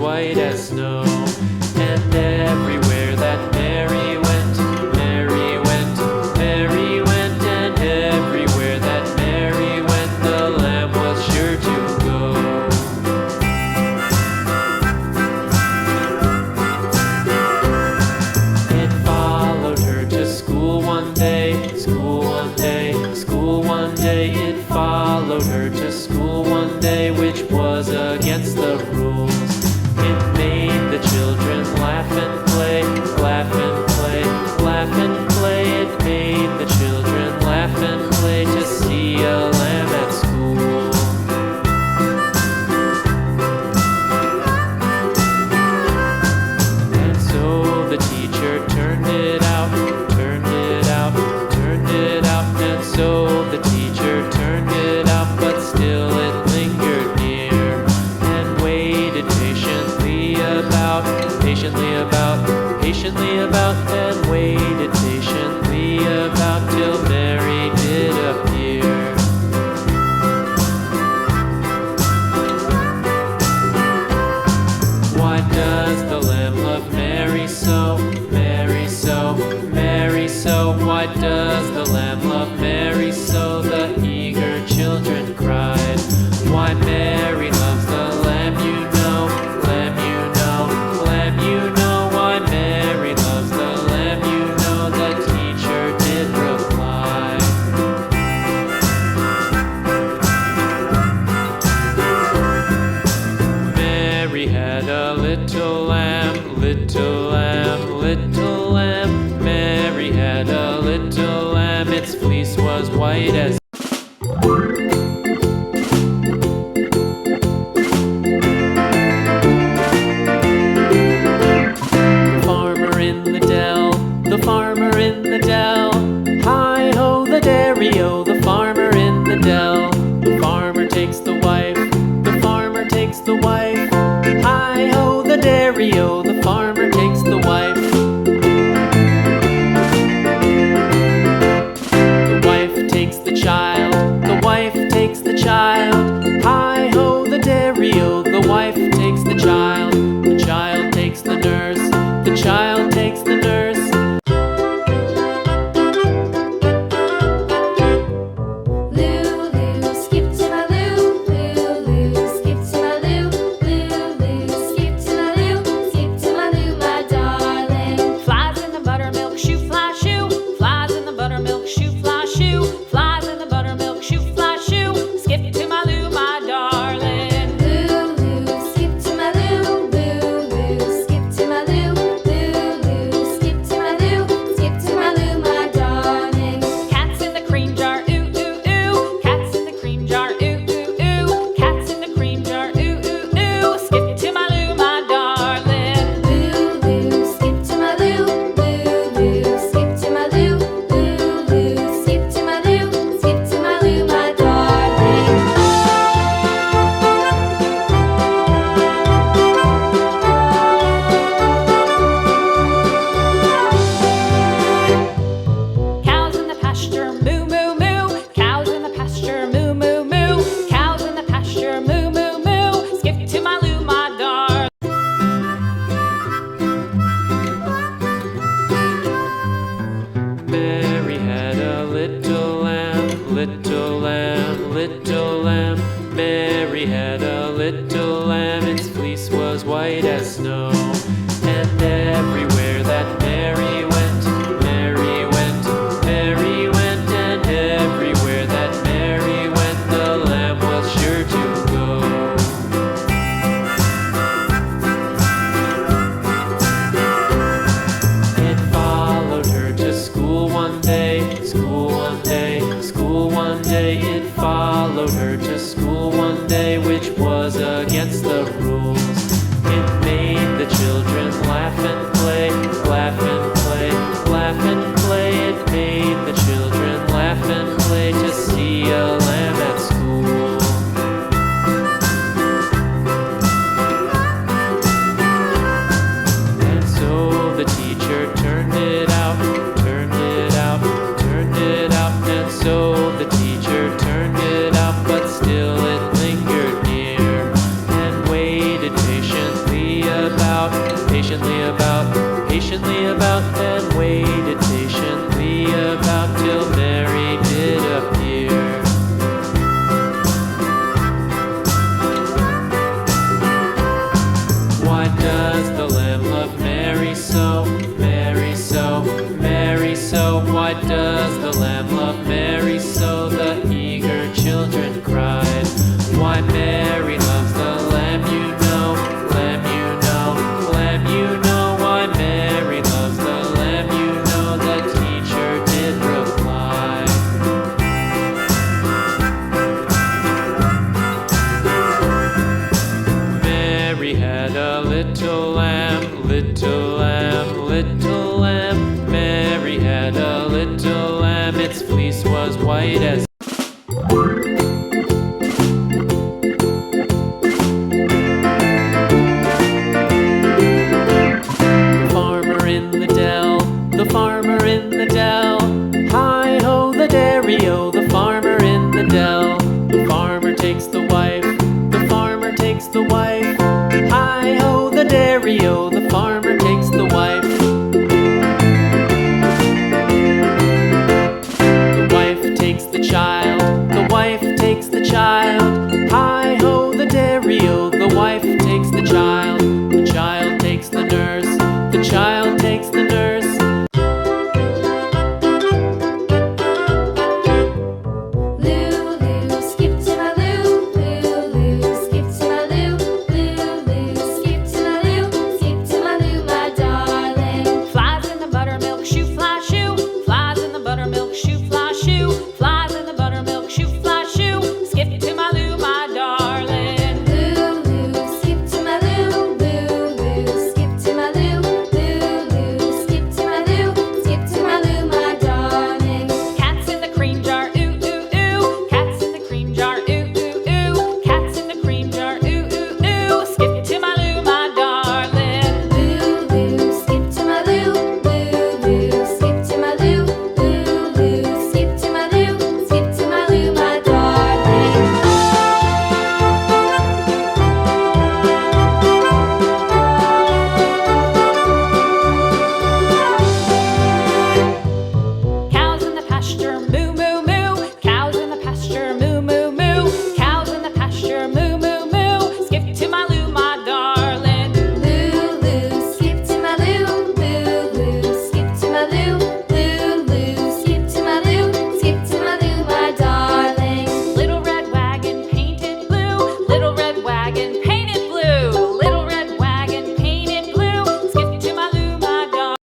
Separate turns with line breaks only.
white as snow. And everywhere that Mary went, Mary went, Mary went, and everywhere that Mary went, the lamb was sure to go. It followed her to school one day, school one day, school one day. It followed her to school one day, which was against the rules. It made the children laugh and play, laugh and play, laugh and play. It made the children laugh and play to see a lamb at school. And so the teacher turned it out, turned it out, turned it out. And so the teacher turned it out, but still it lingered near and waited patiently about, patiently about, and waited patiently about till Mary did appear. Why does the lamb love Mary so, Mary so, Mary so? Why does the lamb love Mary so? The eager children cried. Why Mary loves the lamb, you know, lamb, you know, lamb, you know. Why Mary loves the lamb, you know, the teacher did reply. Mary had a little lamb, little lamb, little lamb. Mary had a little lamb, its fleece was white as the farmer in the dell. Hi-ho, the dairy-o, the farmer in the dell. The farmer takes the wife, the farmer takes the wife. Hi-ho, the dairy-o, the farmer takes the wife. The wife takes the child, the wife takes the child. Hi-ho, the dairy-o, the wife takes the child. The child takes the nurse, the child takes the nurse. Mary had a little lamb, little lamb, little lamb. Mary had a little lamb, its fleece was white as snow. And everywhere that Mary went, Mary went, Mary went, and everywhere that Mary went, the lamb was sure to go. It followed her to school one day, school one day, school one day. It followed her to school one day, which was against the rules. It made the children patiently about, and waited patiently about till Mary did appear. Why does the lamb love Mary so, Mary so, Mary so? Why does the lamb love Mary so? The eager children cried. Why Mary loves the lamb, you know, lamb, you know, lamb, you know. Why Mary loves the lamb, you know, the teacher did reply. Mary had a little lamb, little lamb, little lamb. Mary had a little lamb, its fleece was white as the farmer in the dell. Hi-ho, the dairy-o, the farmer in the dell. The farmer takes the wife, the farmer takes the wife. Hi-ho, the dairy-o,